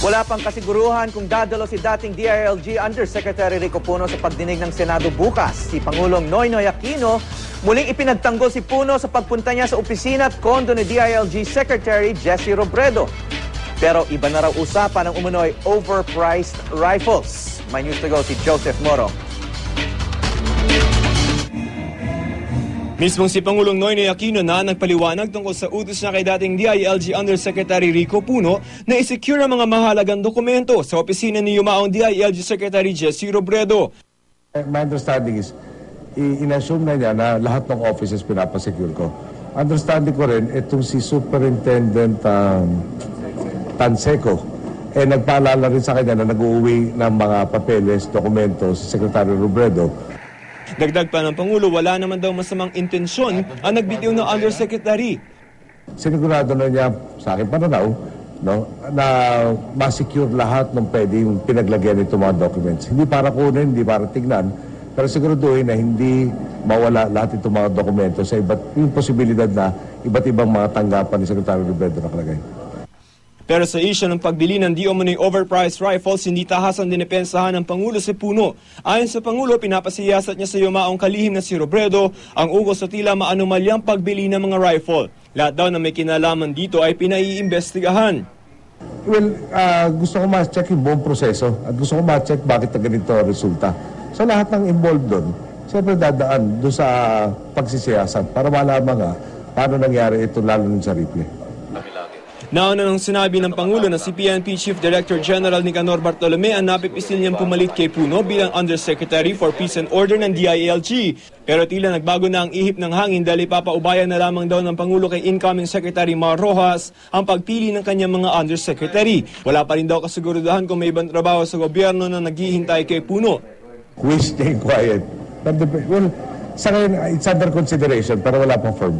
Wala pang kasiguruhan kung dadalo si dating DILG Undersecretary Rico Puno sa pagdinig ng Senado bukas. Si Pangulong Noynoy Aquino muling ipinagtanggol si Puno sa pagpunta niya sa opisina at kondo ni DILG Secretary Jesse Robredo. Pero iba na raw usapan ng umunoy overpriced rifles. May news to go si Joseph Morong. Mismong si Pangulong Noynoy Aquino na nagpaliwanag tungkol sa utos niya kay dating DILG Undersecretary Rico Puno na isecure ang mga mahalagang dokumento sa opisina ni yumaong DILG Secretary Jesse Robredo. My understanding is, in-assume na niya na lahat ng offices pinapasecure ko. Understanding ko rin, itong si Superintendent Tanseco, nagpaalala rin sa kanya na nag-uwi ng mga papeles, dokumento si Secretary Robredo. Dagdag pa ng Pangulo, wala naman daw masamang intensyon ang nagbitiw ng Undersecretary. Sinigurado na niya sa akin pananaw, no, na ma-secure lahat ng pwedeng pinaglagyan itong mga documents. Hindi para kunin, hindi para tignan, pero siguraduhin na hindi mawala lahat itong mga dokumento sa yung posibilidad na iba't ibang mga tanggapan ni Secretary Robredo nakalagay. Pero sa isyu ng pagbili ng di umano'y overpriced rifles, hindi tahasang dinepensahan ng Pangulo si Puno. Ayon sa Pangulo, pinapasiyasat niya sa yumaong kalihim na si Robredo ang ukol sa tila maanumalyang pagbili ng mga rifle. Lahat daw na may kinalaman dito ay pinaiimbestigahan. Well, gusto ko ma-check yung buong proseso at gusto ko ma-check bakit na ganito ang resulta. So lahat ng involved doon, siyempre dadaan doon sa pagsisiyasat para malaman nga paano nangyari ito lalo ng sa replay. Nauna nang sinabi ng Pangulo na si PNP Chief Director General Nicanor Bartolome ang napipisil niyang pumalit kay Puno bilang Undersecretary for Peace and Order ng DILG. Pero tila nagbago na ang ihip ng hangin dahil ipapaubayan na lamang daw ng Pangulo kay incoming Secretary Mar Rojas ang pagpili ng kanyang mga Undersecretary. Wala pa rin daw kasiguraduhan kung may ibang trabaho sa gobyerno na naghihintay kay Puno. Wish stay quiet. Well, sa ngayon, it's under consideration pero wala pang firm.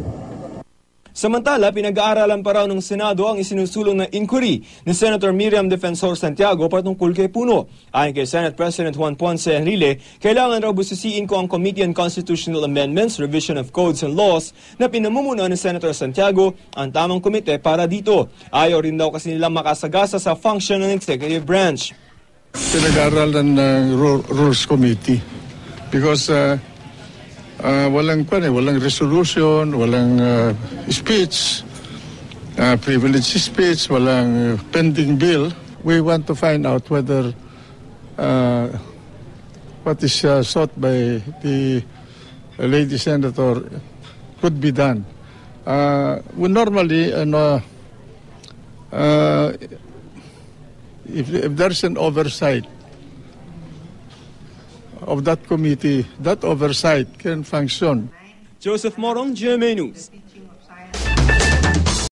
Samantala, pinag-aaralan pa raw ng Senado ang isinusulong na inquiry ni Senator Miriam Defensor Santiago patungkol kay Puno. Ayon kay Senate President Juan Ponce Enrile, kailangan raw busisiin ko ang Committee on Constitutional Amendments, Revision of Codes and Laws na pinamumunuan ni Senator Santiago ang tamang komite para dito. Ayaw rin daw kasi nilang makasagasa sa function ng executive branch. Pinag-aaralan ng Rules Committee because walang resolution, walang speech, privilege speech, walang pending bill. We want to find out whether what is sought by the lady senator could be done. We normally, if there's an oversight of that committee, that oversight can function. Joseph Morong, GMA News.